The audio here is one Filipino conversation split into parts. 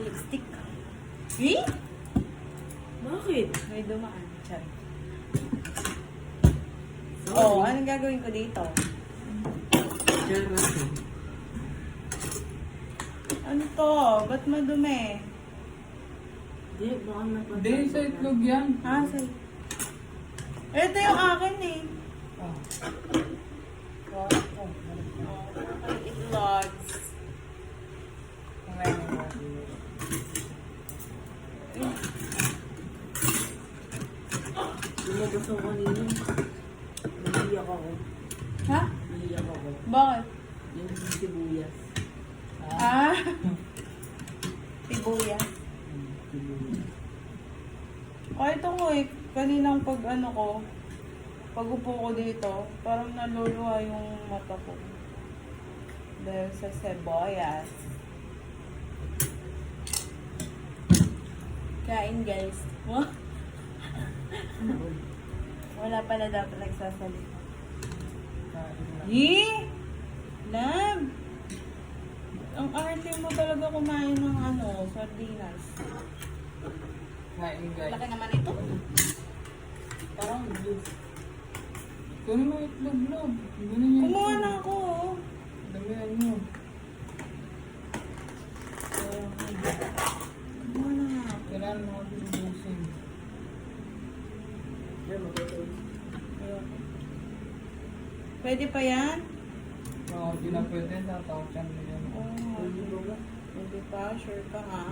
lipstick. Eh? Bakit? May dumaan. Chan. Sorry. Oh, anong gagawin ko dito? Charot. Ano to? Ba't madumi? Hindi, baka napatay. Hindi, sa itlog yan. Ah, say. Ito yung akin eh. Oh. Itlogs. Lumabas ako kanina. Nahiyak ako. Ha? Nahiyak ako. Bakit? Yung sibuyas. Ah? Sibuyas. Sibuyas. Oh, ito ko eh. Kaninang pag ano ko, pag upo ko dito, parang naluluha yung mata ko. Dahil sa sibuyas. Kain guys. Wala pala dapat nagsasalita. Yee! Love! Ang arte mo talaga kumain ng ano, sardinas. Kain guys. Laki naman ito. Parang juice. Kunin mo itlog, love. Kunin niyo Kumuha itlog. na ako. Oh. Damihan mo. Kumuha na nga ako. Kailangan mo kasi ubusin. Ayun, magkakaw. Ayoko. Pwede pa yan? Oo, di na pwede. Tatawag siya mo yan. Oo. Pwede ba ba? Pwede pa? Sure ka nga?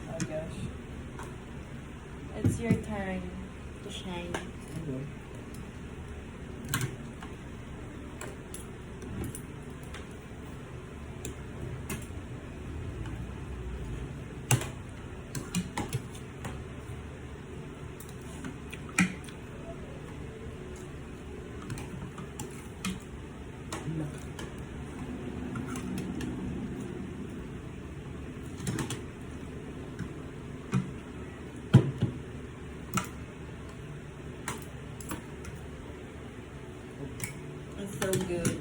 Oh gosh. It's your turn to shine. Okay. It's so good.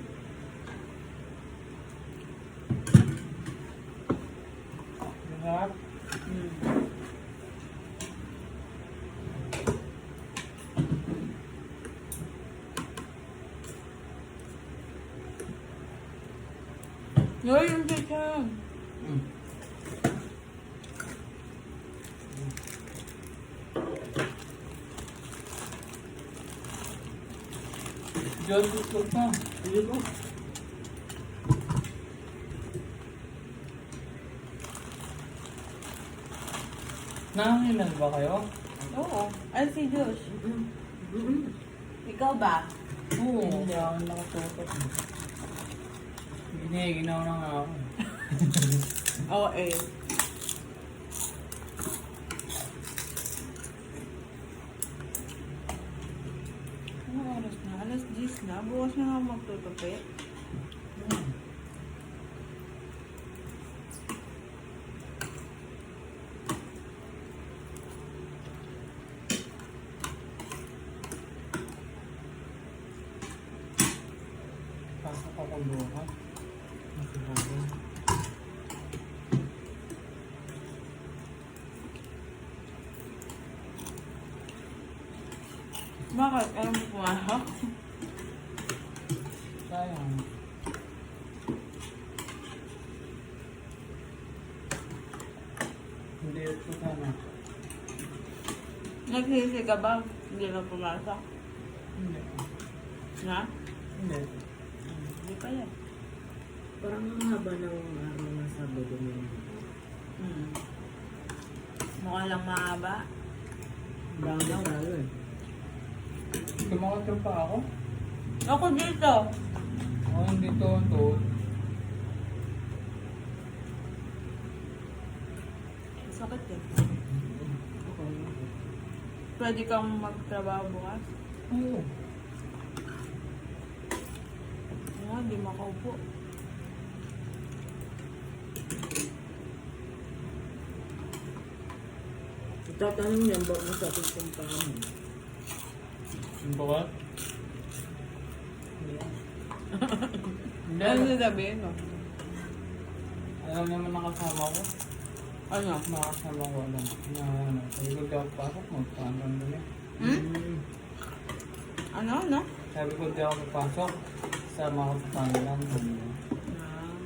Masarap. Mm. Yoy, yung chicken. Diyos, itlog pa. Sige ko. Nanganginan ba kayo? Oo. Ay, si Josh. Mm-mm. Ikaw ba? Oo. Hindi ako nakatutok. Ginawa na nga ako. Oo eh. Ano oras na? Alas 10 na. Bukas na nga ako magtutupit. Pasok ako bukas. Masarap. Bakit? Alam mo pumasok? Sayang. Hindi ito sana. Nagsisi ka ba? Hindi na pumasok? Hindi. Na? Hindi. Hindi pa yan. Parang ang haba ng araw na Sabado na yun. Hmm. Mukha lang mahaba. Dami tayo eh. Kumakatro pa ako? Ako dito. Ako hindi to. Sakit eh. Okay. Pwede kang magtrabaho bukas? Oo. Hindi makaupo. Itatanong niyan ba mo sa ating kumpahan? Ano ba? Ano sasabihin mo? Alam naman nakasama ko. Ano? Nakasama ko alam. Na ano, sabi ko di ako pasok mo. Paano ang dali? Hmm? Ano? Sabi ko di ako papasok. Sama ko sa panilang. Ah.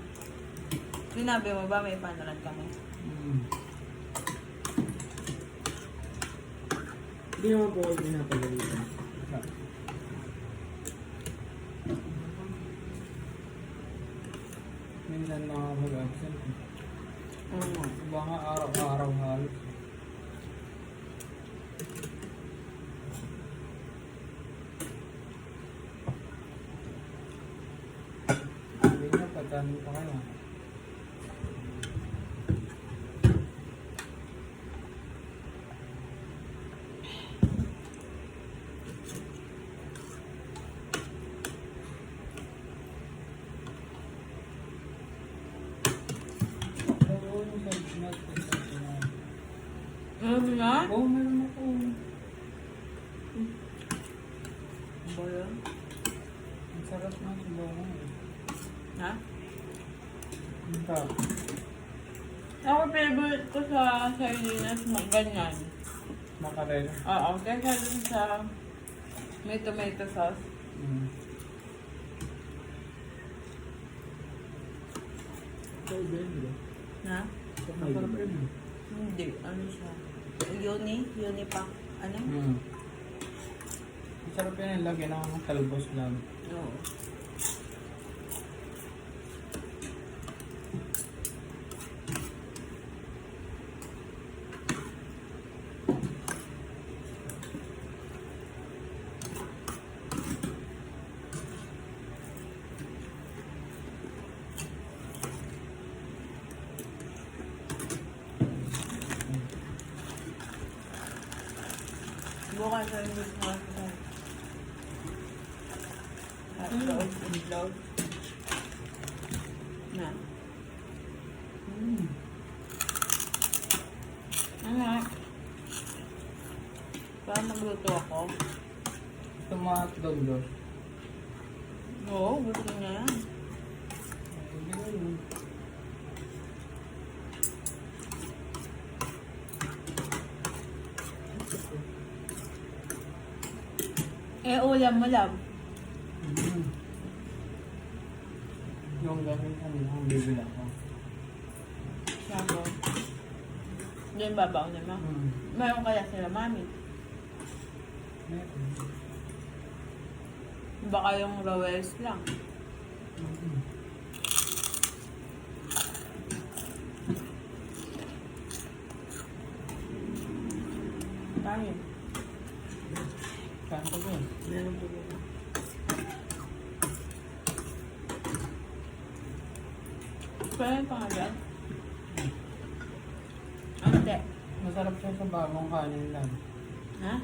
Sinabi mo ba may panalan kami? Hindi naman po kayo pinapagalitan. Minsan na ako mag-absent. Oo. Iba nga araw-araw halos. Hindi na, pagkano pa kayo? Oo, yung sa Gmail, Ano na? Oo, meron ako. Ano ba yun? Ang sarap na sa bango. Ha? Ang sarap. Ako favorite ko sa sardinas ganyan. Makarel. Oo, kaya dun sa may tomato sauce. Ito din, di ba? Na? Masarap yun. Hindi. Ano siya? Uni pa. Ano? Masarap yun yung lagyan ng talbos lang. Oo. Bukas sa English mo sa hotdog and vlog. Na. Ano? Para magluto ako. Ito mga hotdog dos. Oo, gusto niya yan. Ulam mo lang. Yung gawin ko ang bibila ko. Sabo. Yung babaw naman. Mayroon kaya sila mami. Meron. Baka yung Rowells lang. Tayo. Saan ko yun? Meron po ba? Pwede yung pangalan? Ante. Masarap siya sa bagong kanin lang. Ha?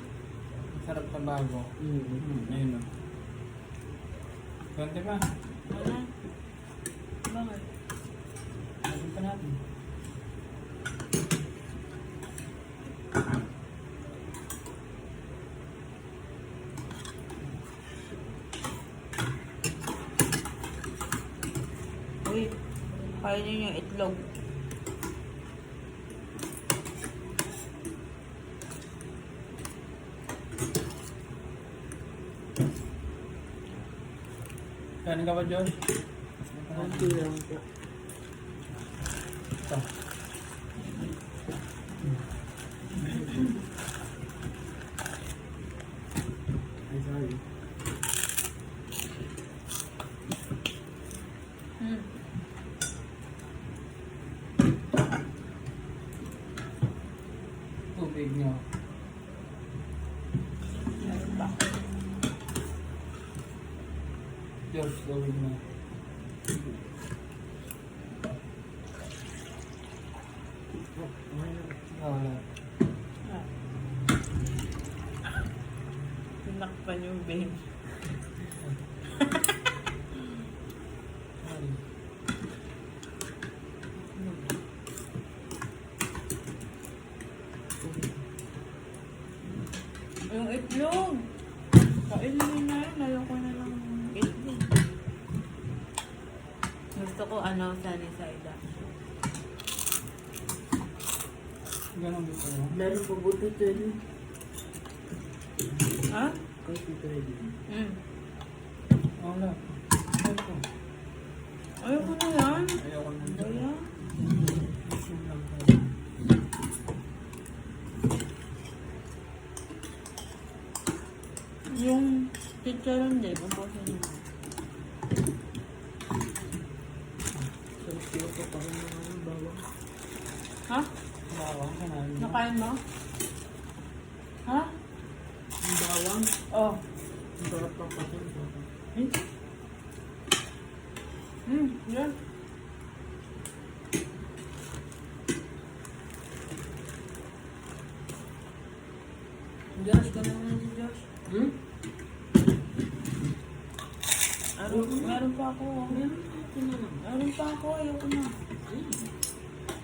Masarap sa bago. Ayun o. Konti pa. Ano? Bakit? Lagyan pa natin. Uy, kainin yung itlog. Kanin ka ba, John? Konti lang po. Ito. Ay, sorry. Tubig niyo. Meron pa. George, tubig mo. Oh, okay na. Wala. Tinakpan yung baby. Sorry. Yung itlog. Kainin na yun. Ayoko na lang itlog. Gusto ko sunny side up. Ganun gusto mo. Lalo pa buti ito yun. Ha? Kahit ito rin. Wala. Ito. Ayoko na yan. Ayoko na. Kaya? Isin lang tayo. Yung chicharon din, ubusin mo. Sarap ko pa rin ng bawang. Ha? Bawang ka na. Nakain mo? Ha? Ang bawang, Oh. ang sarap pa pa rin. Yan. Josh, ka naman si Josh. Hmm? Meron pa ako. Meron pa ako, ayoko na.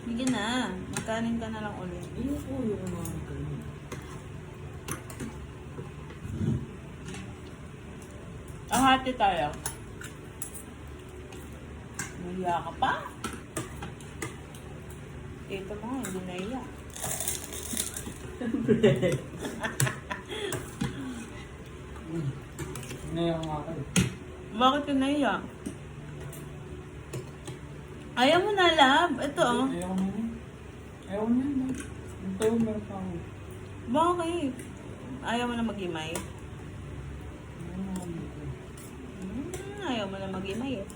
Sige na, magkanin ka na lang ulit. Ayoko yung mga ganyan. Ang hati tayo. Nahiya ka pa? Ito mo, hindi nahiya. Ngayon nga kayo. Bakit ka nahiya? Ayaw mo na, love. Ito, oh. Ayoko na yun. Ayoko na yun. Ito yung meron pa ako. Bakit? Ayaw mo na mag-imay? Ayaw mo na mag-imay eh.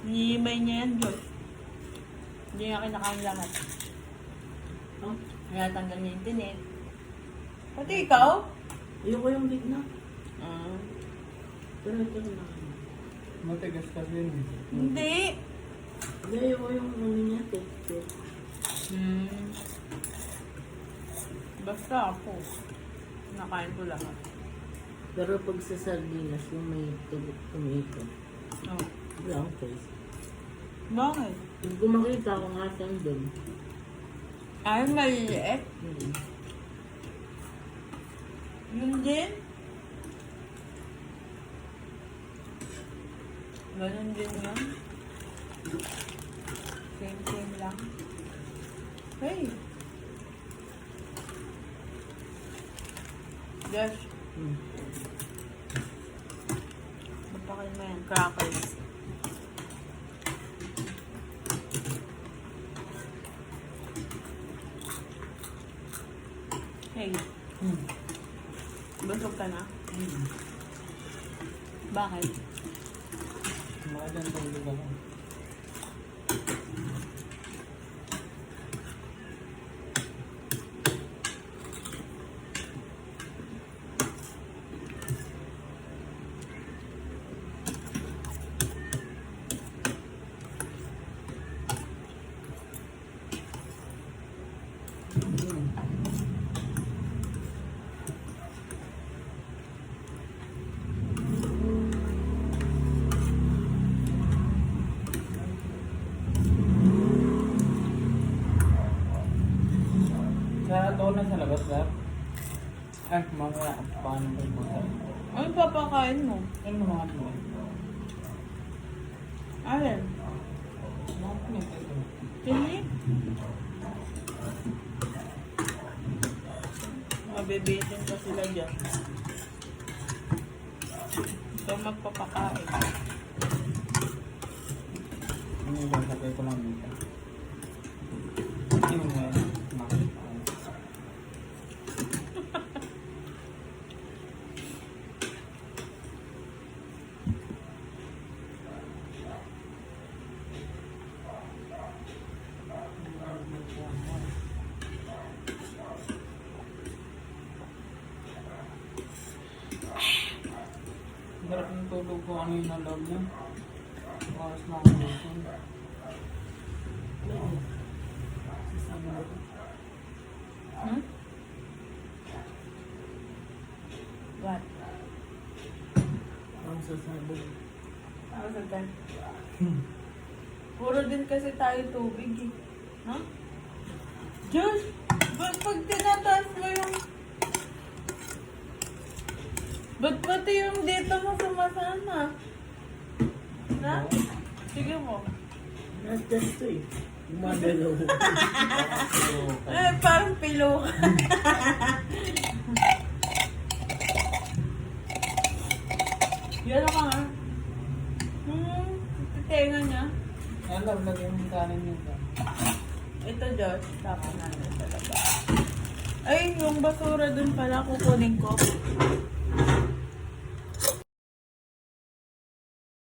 Nihimay niya yan, Josh. Hindi niya kinakain lahat. Oh, Kaya tanggal niya yung tinik. Pati ikaw? ayoko yung gitna. Ah. Pero ito na. Matigas kasi yun. Hindi. Hindi, ayoko yung ano niya, texture. Basta ako. Nakain ko lahat. Pero pag sa sardinas, yung may tomato. Oh. Wala akong taste. Bakit? Kung makita ko nga saan doon. Ay, maliliit. Yun din. Ganun din yun. Same lang. Hey! Josh, magpakain mo yan. Crackers. Hey, busog ka na? Bakit? Makadyan tulog ako. Sa doon na sa labas, sir? Ay, mamaya. Paano ba yung mga? Ano papakain mo? Ano mo mga ito? Alin? Mga pinito ito. Chili? Mabibitin pa sila dyan. So magpapakain. Ano yung sasakay ko lang dito? Ano mo yan? Makita. Sarap ng tulog ko ano yung nalog niya. Oras na ako dito. Sasama ko. What? Ang sasabog. Ano sa Puro din kasi tayo tubig eh. Ha? Diyos! Ba't pag tinataas mo yung... Ba't pati yung dito mo sumasama? Ha? Sige mo. Nas-gas to eh. Gumagalaw. Ay, parang pilo. Yan ka nga. Tenga niya. Alam, lagyan mo yung kanin niya dyan. Ito, Josh. Tapos natin sa labas. Ay, yung basura dun pala kukunin ko.